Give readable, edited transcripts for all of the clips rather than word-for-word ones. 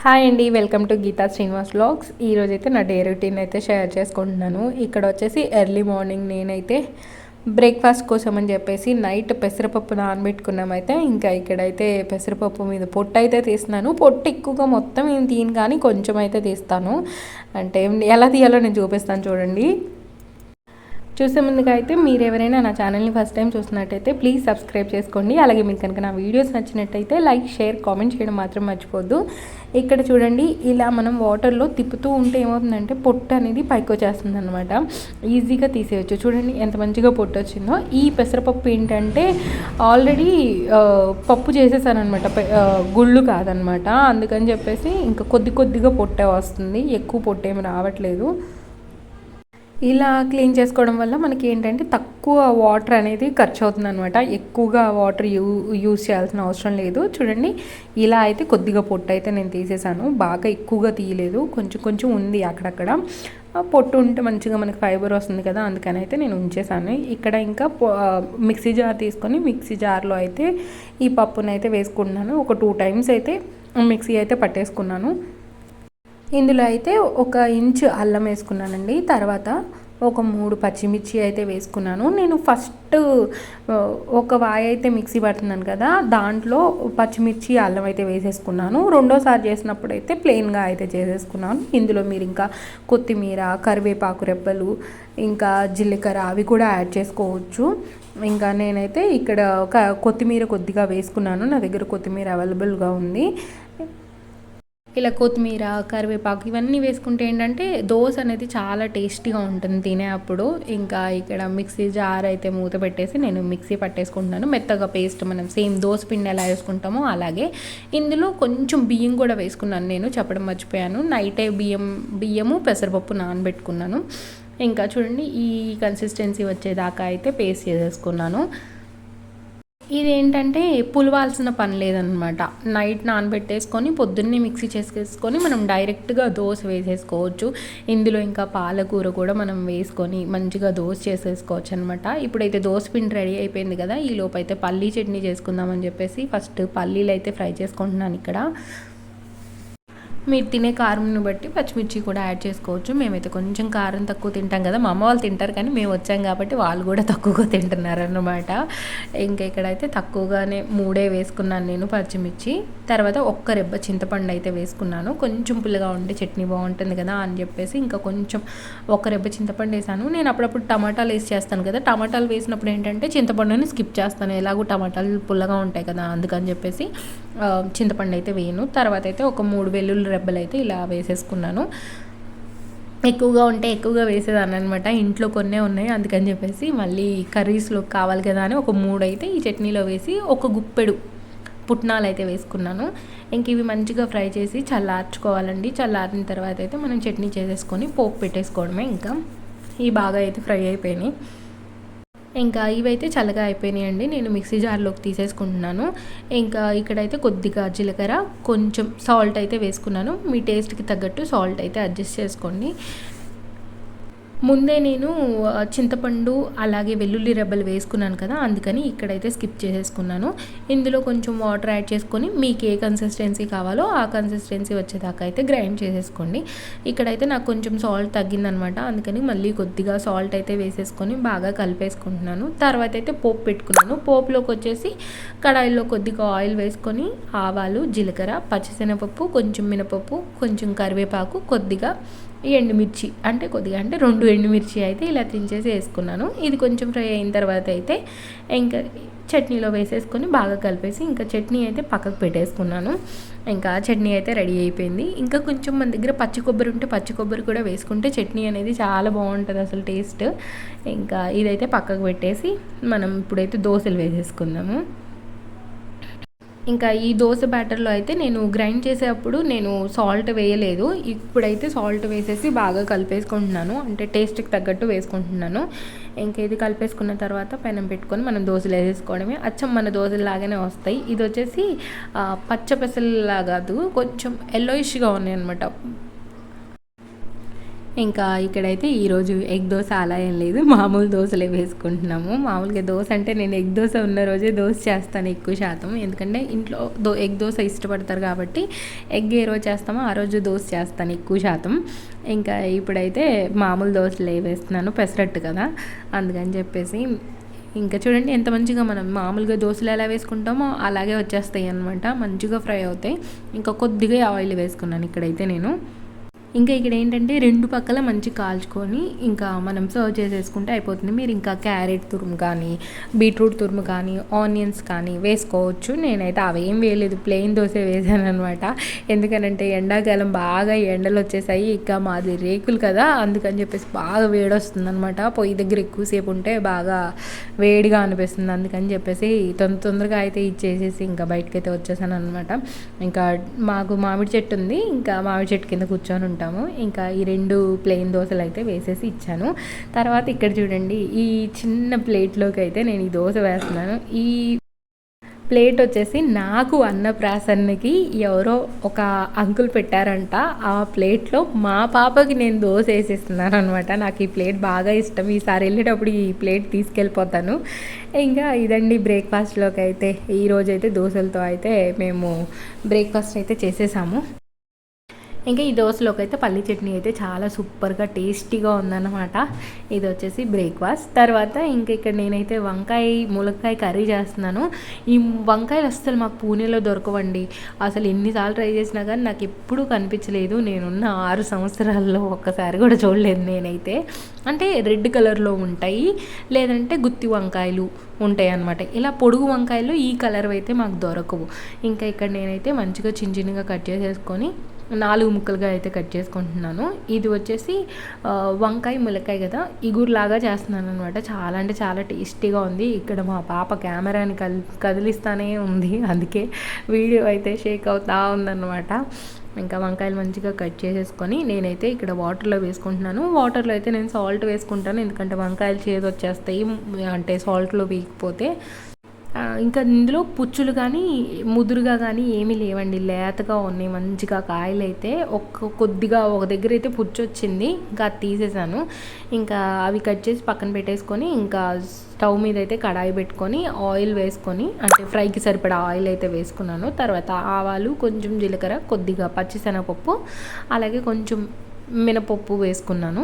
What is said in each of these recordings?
Hi అండి, welcome to Geetha Srinivas vlogs. ఈరోజైతే నా డే రొటీన్ అయితే షేర్ చేసుకుంటున్నాను. ఇక్కడ వచ్చేసి ఎర్లీ మార్నింగ్ నేనైతే బ్రేక్ఫాస్ట్ కోసం అని చెప్పేసి నైట్ పెసరపప్పు నానబెట్టుకున్నామైతే ఇంకా ఇక్కడైతే పెసరపప్పు మీద పొట్టు అయితే తీస్తున్నాను. పొట్టు ఎక్కువగా మొత్తం ఏం తీయను, కానీ కొంచెం అయితే తీస్తాను. అంటే ఎలా తీయాలో నేను చూపిస్తాను చూడండి. చూసే ముందుగా అయితే మీరు ఎవరైనా నా ఛానల్ని ఫస్ట్ టైం చూస్తున్నట్టయితే ప్లీజ్ సబ్స్క్రైబ్ చేసుకోండి. అలాగే మీకు కనుక నా వీడియోస్ నచ్చినట్టయితే లైక్, షేర్, కామెంట్ చేయడం మాత్రం మర్చిపోద్దు. ఇక్కడ చూడండి, ఇలా మనం వాటర్లో తిప్పుతూ ఉంటే ఏమవుతుందంటే పొట్టు అనేది పైకి వచ్చేస్తుంది అనమాట. ఈజీగా తీసేయచ్చు. చూడండి ఎంత మంచిగా పొట్టు వచ్చిందో. ఈ పెసరపప్పు ఏంటంటే ఆల్రెడీ పప్పు చేసేసానమాట, గుళ్ళు కాదనమాట. అందుకని చెప్పేసి ఇంకా కొద్దిగా పొట్టే వస్తుంది, ఎక్కువ పొట్టు ఏమి రావట్లేదు. ఇలా క్లీన్ చేసుకోవడం వల్ల మనకి ఏంటంటే తక్కువ వాటర్ అనేది ఖర్చు అవుతుంది అనమాట. ఎక్కువగా వాటర్ యూజ్ చేయాల్సిన అవసరం లేదు. చూడండి, ఇలా అయితే కొద్దిగా పొట్టు అయితే నేను తీసేసాను. బాగా ఎక్కువగా తీయలేదు, కొంచెం ఉంది అక్కడక్కడ. పొట్టు ఉంటే మంచిగా మనకి ఫైబర్ వస్తుంది కదా, అందుకని అయితే నేను ఉంచేసాను. ఇక్కడ ఇంకా మిక్సీ జార్ తీసుకొని మిక్సీ జార్లో అయితే ఈ పప్పును అయితే వేసుకుంటున్నాను. ఒక 2 times అయితే మిక్సీ అయితే పట్టేసుకున్నాను. ఇందులో అయితే 1 ఇంచ్ అల్లం వేసుకున్నానండి. తర్వాత ఒక 3 పచ్చిమిర్చి అయితే వేసుకున్నాను. నేను ఫస్ట్ ఒక వాయి అయితే మిక్సీ పడుతున్నాను కదా, దాంట్లో పచ్చిమిర్చి, అల్లం అయితే వేసేసుకున్నాను. రెండోసారి చేసినప్పుడు అయితే ప్లెయిన్గా అయితే చేసేసుకున్నాను. ఇందులో మీరు ఇంకా కొత్తిమీర, కరివేపాకు రెబ్బలు, ఇంకా జీలకర్ర అవి కూడా యాడ్ చేసుకోవచ్చు. ఇంకా నేనైతే ఇక్కడ కొత్తిమీర కొద్దిగా వేసుకున్నాను. నా దగ్గర కొత్తిమీర అవైలబుల్గా ఉంది. ఇలా కొత్తిమీర, కరివేపాకు ఇవన్నీ వేసుకుంటే ఏంటంటే దోశ అనేది చాలా టేస్టీగా ఉంటుంది తినేటప్పుడు. ఇంకా ఇక్కడ మిక్సీ జార్ అయితే మూత పెట్టేసి నేను మిక్సీ పట్టేసుకుంటున్నాను. మెత్తగా పేస్ట్ మనం సేమ్ దోశ పిండి ఎలా వేసుకుంటామో అలాగే. ఇందులో కొంచెం బియ్యం కూడా వేసుకున్నాను, నేను చెప్పడం మర్చిపోయాను. నైటే బియ్యము పెసరపప్పు నానబెట్టుకున్నాను. ఇంకా చూడండి, ఈ కన్సిస్టెన్సీ వచ్చేదాకా అయితే పేస్ట్ చేసేసుకున్నాను. ఇదేంటంటే పులవాల్సిన పని లేదనమాట. నైట్ నానబెట్టేసుకొని పొద్దున్నే మిక్సీ చేసుకొని మనం డైరెక్ట్గా దోశ వేసేసుకోవచ్చు. ఇందులో ఇంకా పాలకూర కూడా మనం వేసుకొని మంచిగా దోశ చేసేసుకోవచ్చు అనమాట. ఇప్పుడైతే దోశ పిండి రెడీ అయిపోయింది కదా, ఈ లోపు అయితే పల్లీ చట్నీ చేసుకుందామని చెప్పేసి ఫస్ట్ పల్లీలు అయితే ఫ్రై చేసుకుంటున్నాను. ఇక్కడ మీరు తినే కారంను బట్టి పచ్చిమిర్చి కూడా యాడ్ చేసుకోవచ్చు. మేమైతే కొంచెం కారం తక్కువ తింటాం కదా, మా అమ్మ వాళ్ళు తింటారు కానీ మేము వచ్చాం కాబట్టి వాళ్ళు కూడా తక్కువగా తింటున్నారు అన్నమాట. ఇంకా ఇక్కడైతే తక్కువగానే 3 వేసుకున్నాను నేను పచ్చిమిర్చి. తర్వాత 1 రెబ్బ చింతపండు అయితే వేసుకున్నాను. కొంచెం పుల్లగా ఉంటే చట్నీ బాగుంటుంది కదా అని చెప్పేసి ఇంకా కొంచెం 1 రెబ్బ చింతపండు వేసాను. నేను అప్పుడప్పుడు టమాటాలు వేసి చేస్తాను కదా, టమాటాలు వేసినప్పుడు ఏంటంటే చింతపండుని స్కిప్ చేస్తాను. ఎలాగో టమాటాలు పుల్లగా ఉంటాయి కదా, అందుకని చెప్పేసి చింతపండు అయితే వేయను. తర్వాత అయితే ఒక 3 వెల్లుల్లి రెబ్బలు అయితే ఇలా వేసేసుకున్నాను. ఎక్కువగా ఉంటే ఎక్కువగా వేసేదాన్ని అనమాట. ఇంట్లో కొన్నే ఉన్నాయి, అందుకని చెప్పేసి మళ్ళీ కర్రీస్లో కావాలి కదా అని ఒక 3 అయితే ఈ చట్నీలో వేసి 1 గుప్పెడు పుట్నాలు అయితే వేసుకున్నాను. ఇంక ఇవి మంచిగా ఫ్రై చేసి చల్లార్చుకోవాలండి. చల్లారిన తర్వాత అయితే మనం చట్నీ చేసేసుకొని పోపు పెట్టేసుకోవడమే. ఇంకా ఇవి బాగా అయితే ఫ్రై అయిపోయినాయి. ఇంకా ఇవైతే చల్లగా అయిపోయినాయండి. నేను మిక్సీ జార్లోకి తీసేసుకుంటున్నాను. ఇంకా ఇక్కడైతే కొద్దిగా జీలకర్ర, కొంచెం సాల్ట్ అయితే వేసుకున్నాను. మీ టేస్ట్కి తగ్గట్టు సాల్ట్ అయితే అడ్జస్ట్ చేసుకోండి. ముందే నేను చింతపండు అలాగే వెల్లుల్లి రెబ్బలు వేసుకున్నాను కదా, అందుకని ఇక్కడైతే స్కిప్ చేసేసుకున్నాను. ఇందులో కొంచెం వాటర్ యాడ్ చేసుకొని మీకు ఏ కన్సిస్టెన్సీ కావాలో ఆ కన్సిస్టెన్సీ వచ్చేదాకా అయితే గ్రైండ్ చేసేసుకోండి. ఇక్కడైతే నాకు కొంచెం సాల్ట్ తగ్గిందనమాట, అందుకని మళ్ళీ కొద్దిగా సాల్ట్ అయితే వేసేసుకొని బాగా కలిపేసుకుంటున్నాను. తర్వాత అయితే పోపు పెట్టుకున్నాను. పోపులోకి వచ్చేసి కడాయిలో కొద్దిగా ఆయిల్ వేసుకొని ఆవాలు, జీలకర్ర, పచ్చిశనగపప్పు, కొంచెం మినపప్పు, కొంచెం కరివేపాకు, కొద్దిగా ఎండుమిర్చి అంటే 2 ఎండుమిర్చి అయితే ఇలా తుంచేసి వేసుకున్నాను. ఇది కొంచెం ఫ్రై అయిన తర్వాత అయితే ఇంకా చట్నీలో వేసేసుకొని బాగా కలిపేసి ఇంకా చట్నీ అయితే పక్కకు పెట్టేసుకున్నాను. ఇంకా చట్నీ అయితే రెడీ అయిపోయింది. ఇంకా కొంచెం మన దగ్గర పచ్చి కొబ్బరి ఉంటే పచ్చి కొబ్బరి కూడా వేసుకుంటే చట్నీ అనేది చాలా బాగుంటుంది అసలు టేస్ట్. ఇంకా ఇదైతే పక్కకు పెట్టేసి మనం ఇప్పుడైతే దోశలు వేసేసుకుందాము. ఇంకా ఈ దోశ బ్యాటర్లో అయితే నేను గ్రైండ్ చేసేటప్పుడు నేను సాల్ట్ వేయలేదు. ఇప్పుడైతే సాల్ట్ వేసేసి బాగా కలిపేసుకుంటున్నాను, అంటే టేస్ట్కి తగ్గట్టు వేసుకుంటున్నాను. ఇంకా ఇది కలిపేసుకున్న తర్వాత పెనం పెట్టుకొని మనం దోశలు వేసేసుకోవడమే. అచ్చం మన దోశలాగానే వస్తాయి. ఇది వచ్చేసి పచ్చ పెసల్లా కాదు, కొంచెం ఎల్లోయిష్గా ఉన్నాయి అనమాట. ఇంకా ఇక్కడైతే ఈరోజు ఎగ్ దోశ అలా ఏం లేదు, మామూలు దోశలే వేసుకుంటున్నాము. మామూలుగా దోశ అంటే నేను ఎగ్ దోశ ఉన్న రోజే దోశ చేస్తాను ఎక్కువ శాతం, ఎందుకంటే ఇంట్లో ఎగ్ దోశ ఇష్టపడతారు కాబట్టి ఎగ్ ఏ రోజు చేస్తామో ఆ రోజు దోశ చేస్తాను ఎక్కువ శాతం. ఇంకా ఇప్పుడైతే మామూలు దోశలే వేస్తున్నాను, పెసరట్టు కదా అందుకని చెప్పేసి. ఇంకా చూడండి ఎంత మంచిగా మనం మామూలుగా దోశలు ఎలా వేసుకుంటామో అలాగే వచ్చేస్తాయి అనమాట, మంచిగా ఫ్రై అవుతాయి. ఇంకా కొద్దిగా ఆయిల్ వేసుకున్నాను ఇక్కడైతే నేను. ఇంకా ఇక్కడ ఏంటంటే రెండు పక్కల మంచి కాల్చుకొని ఇంకా మనం సర్వ్ చేసేసుకుంటే అయిపోతుంది. మీరు ఇంకా క్యారెట్ తురుము కానీ బీట్రూట్ తురుము కానీ ఆనియన్స్ కానీ వేసుకోవచ్చు. నేనైతే అవేం వేయలేదు, ప్లెయిన్ దోశ వేసాను అనమాట. ఎందుకనంటే ఎండాకాలం బాగా ఎండలు వచ్చేసాయి, ఇక మాది రేకులు కదా అందుకని చెప్పేసి బాగా వేడొస్తుంది అనమాట. పొయ్యి దగ్గర ఎక్కువసేపు ఉంటే బాగా వేడిగా అనిపిస్తుంది, అందుకని చెప్పేసి తొందరగా అయితే ఇచ్చేసేసి ఇంకా బయటకైతే వచ్చేసాను అనమాట. ఇంకా మాకు మామిడి చెట్టు ఉంది, ఇంకా మామిడి చెట్టు కింద కూర్చొని ఉంటాం. ఇంకా ఈ 2 ప్లెయిన్ దోశలు అయితే వేసేసి ఇచ్చాను. తర్వాత ఇక్కడ చూడండి ఈ చిన్న ప్లేట్లోకి అయితే నేను ఈ దోశ వేస్తున్నాను. ఈ ప్లేట్ వచ్చేసి నాకు అన్నప్రాసన్నకి ఎవరో ఒక అంకుల్ పెట్టారంట. ఆ ప్లేట్లో మా పాపకి నేను దోశ వేసేస్తున్నాను అనమాట. నాకు ఈ ప్లేట్ బాగా ఇష్టం, ఈసారి వెళ్ళేటప్పుడు ఈ ప్లేట్ తీసుకెళ్ళిపోతాను. ఇంకా ఇదండి బ్రేక్ఫాస్ట్లోకి అయితే ఈరోజైతే దోశలతో అయితే మేము బ్రేక్ఫాస్ట్ అయితే చేసేసాము. ఇంకా ఈ దోశలోకి అయితే పల్లి చట్నీ అయితే చాలా సూపర్గా టేస్టీగా ఉందన్నమాట. ఇది వచ్చేసి బ్రేక్ఫాస్ట్. తర్వాత ఇంకా ఇక్కడ నేనైతే వంకాయ ములక్కాయ కర్రీ చేస్తున్నాను. ఈ వంకాయలు అస్సలు మాకు పూణేలో దొరకవండి, అసలు ఎన్నిసార్లు ట్రై చేసినా కానీ నాకు ఎప్పుడూ కనిపించలేదు. నేనున్న 6 సంవత్సరాల్లో ఒక్కసారి కూడా చూడలేదు నేనైతే. అంటే రెడ్ కలర్లో ఉంటాయి, లేదంటే గుత్తి వంకాయలు ఉంటాయి అన్నమాట. ఇలా పొడుగు వంకాయలు ఈ కలర్ అయితే మాకు దొరకవు. ఇంకా ఇక్కడ నేనైతే మంచిగా చిన్నగా కట్ చేసేసుకొని 4 ముక్కలుగా అయితే కట్ చేసుకుంటున్నాను. ఇది వచ్చేసి వంకాయ ములక్కాయ కదా ఇగురులాగా చేస్తున్నాను అనమాట. చాలా అంటే చాలా టేస్టీగా ఉంది. ఇక్కడ మా పాప కెమెరాని కదిలిస్తానే ఉంది, అందుకే వీడియో అయితే షేక్ అవుతా ఉందన్నమాట. ఇంకా వంకాయలు మంచిగా కట్ చేసేసుకొని నేనైతే ఇక్కడ వాటర్లో వేసుకుంటున్నాను. వాటర్లో అయితే నేను సాల్ట్ వేసుకుంటాను, ఎందుకంటే వంకాయలు చేదు వచ్చేస్తాయి అంటే సాల్ట్లో వేయకపోతే. ఇంకా ఇందులో పుచ్చులు కానీ ముదురుగా కానీ ఏమీ లేవండి, లేతగా ఉన్నాయి మంచిగా కాయలు అయితే. కొద్దిగా ఒక దగ్గర అయితే పుచ్చు వచ్చింది, ఇంకా అది తీసేసాను. ఇంకా అవి కట్ చేసి పక్కన పెట్టేసుకొని ఇంకా స్టవ్ మీద అయితే కడాయి పెట్టుకొని ఆయిల్ వేసుకొని, అంటే ఫ్రైకి సరిపడా ఆయిల్ అయితే వేసుకున్నాను. తర్వాత ఆవాలు, కొంచెం జీలకర్ర, కొద్దిగా పచ్చిశనగపప్పు, అలాగే కొంచెం మినపప్పు వేసుకున్నాను.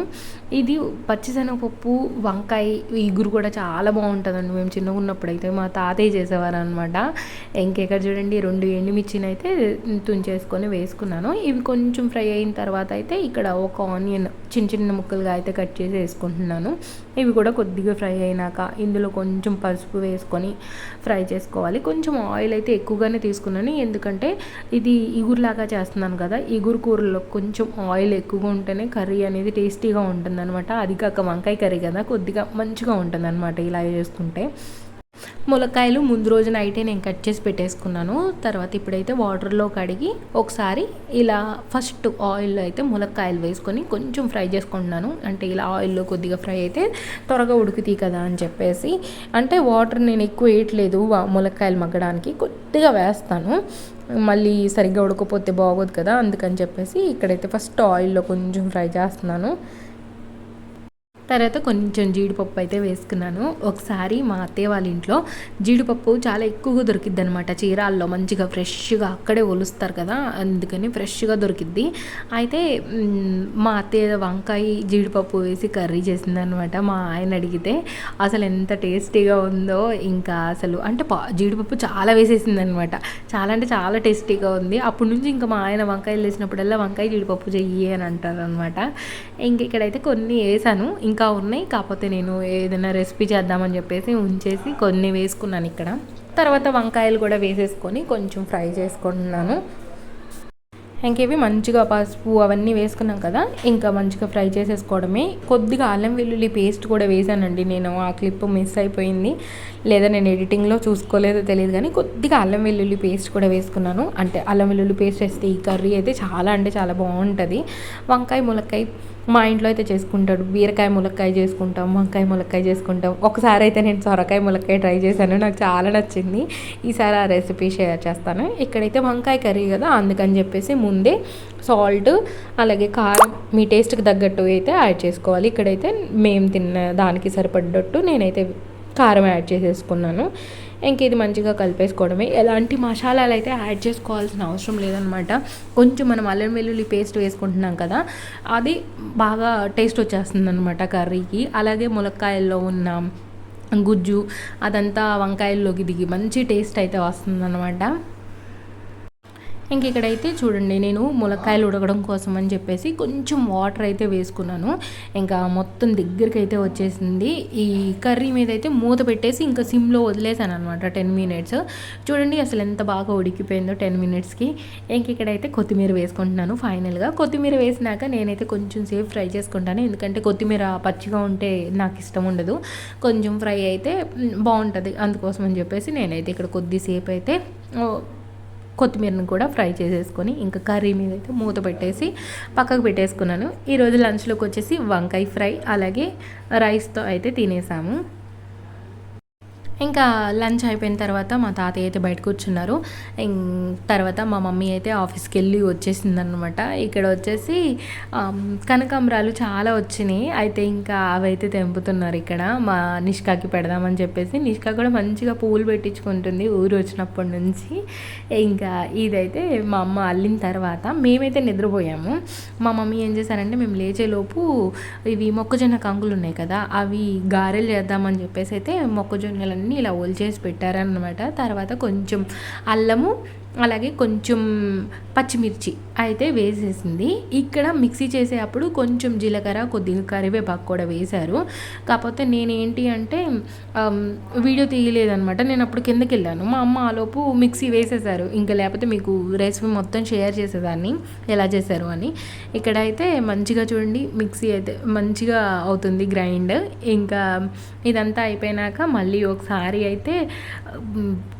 ఇది పచ్చిశనగపప్పు వంకాయ ఇగురు కూడా చాలా బాగుంటుందండి. మేము చిన్నగా ఉన్నప్పుడు అయితే మా తాతయ్య చేసేవారు అనమాట. ఇంకెక్కడ చూడండి 2 ఎండుమిర్చిని అయితే తుంచేసుకొని వేసుకున్నాను. ఇవి కొంచెం ఫ్రై అయిన తర్వాత అయితే ఇక్కడ ఒక ఆనియన్ చిన్న ముక్కలుగా అయితే కట్ చేసి వేసుకుంటున్నాను. ఇవి కూడా కొద్దిగా ఫ్రై అయినాక ఇందులో కొంచెం పసుపు వేసుకొని ఫ్రై చేసుకోవాలి. కొంచెం ఆయిల్ అయితే ఎక్కువగానే తీసుకున్నాను, ఎందుకంటే ఇది ఇగురులాగా చేస్తున్నాను కదా. ఇగురు కూరలో కొంచెం ఆయిల్ ఎక్కువగా ఉంటేనే కర్రీ అనేది టేస్టీగా ఉంటుందన్నమాట. అది కాక వంకాయ కర్రీ కదా కొద్దిగా మంచిగా ఉంటుందన్నమాట ఇలా చేసుకుంటే. ములక్కాయలు ముందు రోజు నైటే నేను కట్ చేసి పెట్టేసుకున్నాను. తర్వాత ఇప్పుడైతే వాటర్లో కడిగి ఒకసారి ఇలా ఫస్ట్ ఆయిల్లో అయితే ములక్కాయలు వేసుకొని కొంచెం ఫ్రై చేసుకుంటున్నాను. అంటే ఇలా ఆయిల్లో కొద్దిగా ఫ్రై అయితే త్వరగా ఉడుకుతాయి కదా అని చెప్పేసి. అంటే వాటర్ నేను ఎక్కువ వేయట్లేదు ములక్కాయలు మగ్గడానికి, కొద్దిగా వేస్తాను, మళ్ళీ సరిగ్గా ఉడకపోతే బాగోదు కదా అందుకని చెప్పేసి ఇక్కడైతే ఫస్ట్ ఆయిల్లో కొంచెం ఫ్రై చేస్తున్నాను. తర్వాత కొంచెం జీడిపప్పు అయితే వేసుకున్నాను. ఒకసారి మా అత్తయ్య వాళ్ళ ఇంట్లో జీడిపప్పు చాలా ఎక్కువగా దొరికిద్ది అనమాట. చీరాల్లో మంచిగా ఫ్రెష్గా అక్కడే ఒలుస్తారు కదా, అందుకని ఫ్రెష్గా దొరికిద్ది. అయితే మా అత్తయ్య వంకాయ జీడిపప్పు వేసి కర్రీ చేసిందనమాట. మా ఆయన అడిగితే అసలు ఎంత టేస్టీగా ఉందో, ఇంకా అసలు అంటే జీడిపప్పు చాలా వేసేసిందనమాట. చాలా అంటే చాలా టేస్టీగా ఉంది. అప్పటి నుంచి ఇంకా మా ఆయన వంకాయలు వేసినప్పుడల్లా వంకాయ జీడిపప్పు చెయ్యి అని అంటారు అనమాట. ఇంక ఇక్కడైతే కొన్ని వేసాను, ఇంకా ఉన్నాయి, కాకపోతే నేను ఏదైనా రెసిపీ చేద్దామని చెప్పేసి ఉంచేసి కొన్ని వేసుకున్నాను ఇక్కడ. తర్వాత వంకాయలు కూడా వేసేసుకొని కొంచెం ఫ్రై చేసుకుంటున్నాను. ఇంకేవి మంచిగా పసుపు అవన్నీ వేసుకున్నాం కదా, ఇంకా మంచిగా ఫ్రై చేసేసుకోవడమే. కొద్దిగా అల్లం వెల్లుల్లి పేస్ట్ కూడా వేసానండి నేను, ఆ క్లిప్ మిస్ అయిపోయింది, లేదా నేను ఎడిటింగ్లో చూసుకోలేదో తెలియదు కానీ కొద్దిగా అల్లం వెల్లుల్లి పేస్ట్ కూడా వేసుకున్నాను. అంటే అల్లం వెల్లుల్లి పేస్ట్ వేస్తే ఈ కర్రీ అయితే చాలా అంటే చాలా బాగుంటుంది. వంకాయ ములక్కాయ మా ఇంట్లో అయితే చేసుకుంటాడు. బీరకాయ ములక్కాయ చేసుకుంటాం, వంకాయ ములక్కాయ చేసుకుంటాం. ఒకసారి అయితే నేను సొరకాయ ములక్కాయ ట్రై చేశాను, నాకు చాలా నచ్చింది. ఈసారి ఆ రెసిపీ షేర్ చేస్తాను. ఇక్కడైతే వంకాయ కర్రీ కదా, అందుకని చెప్పేసి ముందే సాల్ట్ అలాగే కారం మీ టేస్ట్కి తగ్గట్టు అయితే యాడ్ చేసుకోవాలి. ఇక్కడైతే మేము తిన్న దానికి సరిపడ్డట్టు నేనైతే కారం యాడ్ చేసేసుకున్నాను. ఇంక ఇది మంచిగా కలిపేసుకోవడమే. ఎలాంటి మసాలాలు అయితే యాడ్ చేసుకోవాల్సిన అవసరం లేదనమాట. కొంచెం మనం అల్లం వెల్లుల్లి పేస్ట్ వేసుకుంటున్నాం కదా, అది బాగా టేస్ట్ వచ్చేస్తుంది అనమాట కర్రీకి. అలాగే ములక్కాయల్లో ఉన్న గుజ్జు అదంతా వంకాయల్లోకి దిగి మంచి టేస్ట్ అయితే వస్తుందన్నమాట. ఇంక ఇక్కడైతే చూడండి, నేను ములక్కాయలు ఉడకడం కోసం అని చెప్పేసి కొంచెం వాటర్ అయితే వేసుకున్నాను. ఇంకా మొత్తం దగ్గరికి అయితే వచ్చేసింది. ఈ కర్రీ మీద అయితే మూత పెట్టేసి ఇంకా సిమ్లో వదిలేసాను అనమాట 10 మినిట్స్. చూడండి అసలు ఎంత బాగా ఉడికిపోయిందో 10 మినిట్స్కి. ఇంక ఇక్కడైతే కొత్తిమీర వేసుకుంటున్నాను. ఫైనల్గా కొత్తిమీర వేసినాక నేనైతే కొంచెం సేపు ఫ్రై చేసుకుంటాను, ఎందుకంటే కొత్తిమీర పచ్చిగా ఉంటే నాకు ఇష్టం ఉండదు. కొంచెం ఫ్రై అయితే బాగుంటుంది, అందుకోసం అని చెప్పేసి నేనైతే ఇక్కడ కొద్దిసేపు అయితే కొత్తిమీరను కూడా ఫ్రై చేసేసుకొని ఇంకా కర్రీ మీద అయితే మూత పెట్టేసి పక్కకు పెట్టేసుకున్నాను. ఈరోజు లంచ్లోకి వచ్చేసి వంకాయ ఫ్రై అలాగే రైస్తో అయితే తినేసాము. ఇంకా లంచ్ అయిపోయిన తర్వాత మా తాతయ్య అయితే బయట కూర్చున్నారు. తర్వాత మా మమ్మీ అయితే ఆఫీస్కి వెళ్ళి వచ్చేసిందనమాట. ఇక్కడ వచ్చేసి కనకాంబరాలు చాలా వచ్చినాయి. అయితే ఇంకా అవైతే తెంపుతున్నారు ఇక్కడ మా నిష్కాకి పెడదామని చెప్పేసి. నిష్కా కూడా మంచిగా పువ్వులు పెట్టించుకుంటుంది ఊరు వచ్చినప్పటి నుంచి. ఇంకా ఇదైతే మా అమ్మ అల్లిన తర్వాత మేమైతే నిద్రపోయాము. మా మమ్మీ ఏం చేశారంటే మేము లేచేలోపు ఇవి మొక్కజొన్న కంకులు ఉన్నాయి కదా, అవి గారెలు చేద్దామని చెప్పేసి అయితే మొక్కజొన్నలన్నీ ఇలా ఒలిచేసి పెట్టారనమాట. తర్వాత కొంచెం అల్లము అలాగే కొంచెం పచ్చిమిర్చి అయితే వేసేసింది. ఇక్కడ మిక్సీ చేసేటప్పుడు కొంచెం జీలకర్ర కొద్దిగా కరివేపాకు కూడా వేశారు. కాకపోతే నేనేంటి అంటే వీడియో తీయలేదనమాట, నేను అప్పుడు కిందకి వెళ్ళాను. మా అమ్మ ఆలోపు మిక్సీ వేసేసారు. ఇంకా లేకపోతే మీకు రెసిపీ మొత్తం షేర్ చేసేదాన్ని ఎలా చేశారు అని. ఇక్కడైతే మంచిగా చూడండి మిక్సీ అయితే మంచిగా అవుతుంది గ్రైండ్. ఇంకా ఇదంతా అయిపోయినాక మళ్ళీ ఒకసారి అయితే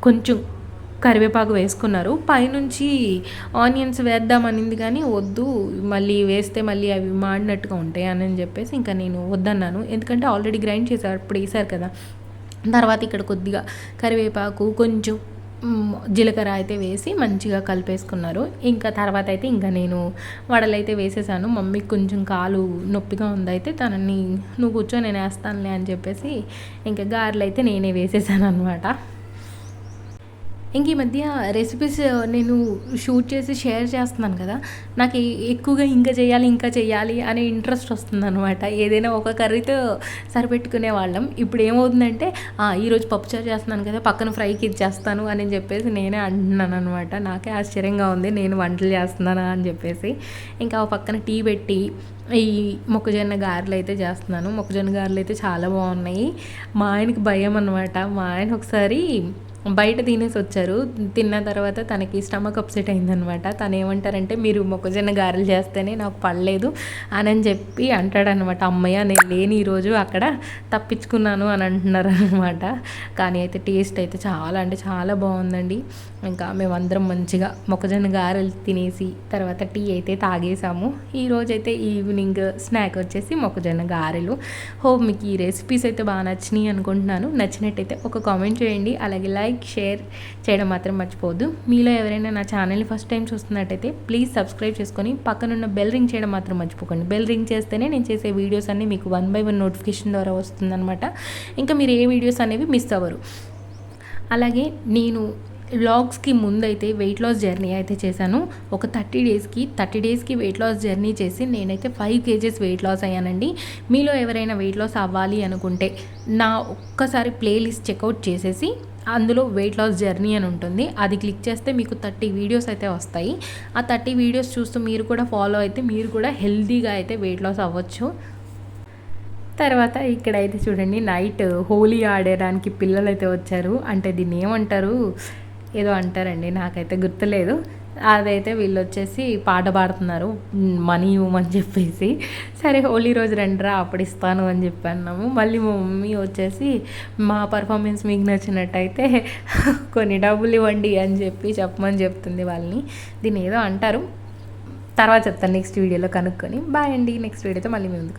కొంచెం కరివేపాకు వేసుకున్నారు. పైనుంచి ఆనియన్స్ వేద్దామనింది కానీ వద్దు, మళ్ళీ వేస్తే మళ్ళీ అవి మాడినట్టుగా ఉంటాయి అని చెప్పేసి ఇంకా నేను వద్దన్నాను. ఎందుకంటే ఆల్రెడీ గ్రైండ్ చేశారు, అప్పుడు వేసారు కదా. తర్వాత ఇక్కడ కొద్దిగా కరివేపాకు కొంచెం జీలకర్ర అయితే వేసి మంచిగా కలిపేసుకున్నారు. ఇంకా తర్వాత అయితే ఇంకా నేను వడలైతే వేసేసాను. మమ్మీకి కొంచెం కాలు నొప్పిగా ఉందైతే తనని నువ్వు కూర్చో నేను వేస్తానులే అని చెప్పేసి ఇంకా గారెలు అయితే నేనే వేసేసాను అనమాట. ఇంక ఈ మధ్య రెసిపీస్ నేను షూట్ చేసి షేర్ చేస్తున్నాను కదా, నాకు ఎక్కువగా ఇంకా చేయాలి అనే ఇంట్రెస్ట్ వస్తుందన్నమాట. ఏదైనా ఒక కర్రీతో సరిపెట్టుకునే వాళ్ళం. ఇప్పుడు ఏమవుతుందంటే ఈరోజు పప్పుచారు చేస్తున్నాను కదా, పక్కన ఫ్రైకి ఇది చేస్తాను అని చెప్పేసి నేనే అంటున్నాను అనమాట. నాకే ఆశ్చర్యంగా ఉంది నేను వంటలు చేస్తున్నానా అని చెప్పేసి. ఇంకా పక్కన టీ పెట్టి ఈ మొక్కజొన్న గారెలు అయితే చేస్తున్నాను. మొక్కజొన్న గారెలు అయితే చాలా బాగున్నాయి. మా ఆయనకి భయం అనమాట. మా ఆయన ఒకసారి బయట తినేసి వచ్చారు. తిన్న తర్వాత తనకి స్టమక్ అప్సెట్ అయిందనమాట. తను ఏమంటారంటే మీరు మొక్కజొన్న గారెలు చేస్తేనే నాకు పడలేదు అని చెప్పి అంటాడనమాట. అమ్మయ్య నేను లేని ఈరోజు అక్కడ తప్పించుకున్నాను అని అంటున్నారు అనమాట. కానీ అయితే టేస్ట్ అయితే చాలా అంటే చాలా బాగుందండి. ఇంకా మేమందరం మంచిగా మొక్కజొన్న గారెలు తినేసి తర్వాత టీ అయితే తాగేసాము. ఈరోజైతే ఈవినింగ్ స్నాక్ వచ్చేసి మొక్కజొన్న గారెలు. హోప్ మీకు ఈ రెసిపీస్ అయితే బాగా నచ్చినాయి అనుకుంటున్నాను. నచ్చినట్టయితే ఒక కామెంట్ చేయండి, అలాగే లైక్ షేర్ చేయడం మాత్రం మర్చిపోవద్దు. మీలో ఎవరైనా నా ఛానల్ని ఫస్ట్ టైం చూస్తున్నట్టయితే ప్లీజ్ సబ్స్క్రైబ్ చేసుకొని పక్కనున్న బెల్ రింగ్ చేయడం మాత్రం మర్చిపోకండి. బెల్ రింగ్ చేస్తేనే నేను చేసే వీడియోస్ అన్నీ మీకు 1 by 1 నోటిఫికేషన్ ద్వారా వస్తుందన్నమాట. ఇంకా మీరు ఏ వీడియోస్ అనేవి మిస్ అవ్వరు. అలాగే నేను వ్లాగ్స్కి ముందైతే వెయిట్ లాస్ జర్నీ అయితే చేశాను. ఒక 30 డేస్కి వెయిట్ లాస్ జర్నీ చేసి నేనైతే 5 kgs వెయిట్ లాస్ అయ్యానండి. మీలో ఎవరైనా వెయిట్ లాస్ అవ్వాలి అనుకుంటే నా ఒక్కసారి ప్లేలిస్ట్ చెక్అవుట్ చేసేసి అందులో వెయిట్ లాస్ జర్నీ అని ఉంటుంది, అది క్లిక్ చేస్తే మీకు 30 వీడియోస్ అయితే వస్తాయి. ఆ 30 వీడియోస్ చూస్తూ మీరు కూడా ఫాలో అయితే మీరు కూడా హెల్తీగా అయితే వెయిట్ లాస్ అవ్వచ్చు. తర్వాత ఇక్కడైతే చూడండి నైట్ హోలీ ఆడడానికి పిల్లలు అయితే వచ్చారు. అంటే దీన్ని ఏమంటారు, ఏదో అంటారండి, నాకైతే గుర్తులేదు. అదైతే వీళ్ళు వచ్చేసి పాట పాడుతున్నారు మనీ ఇవ్వమని చెప్పేసి. సరే హోలీ రోజు రండిరా అప్పుడు ఇస్తాను అని చెప్పి అన్నాము. మళ్ళీ మా మమ్మీ వచ్చేసి మా పర్ఫార్మెన్స్ మీకు నచ్చినట్టయితే కొన్ని డబ్బులు ఇవ్వండి అని చెప్పమని చెప్తుంది వాళ్ళని. దీన్ని ఏదో అంటారు, తర్వాత చెప్తాను నెక్స్ట్ వీడియోలో కనుక్కొని. బాయ్ అండి. నెక్స్ట్ వీడియోతో మళ్ళీ మీ ముందుకు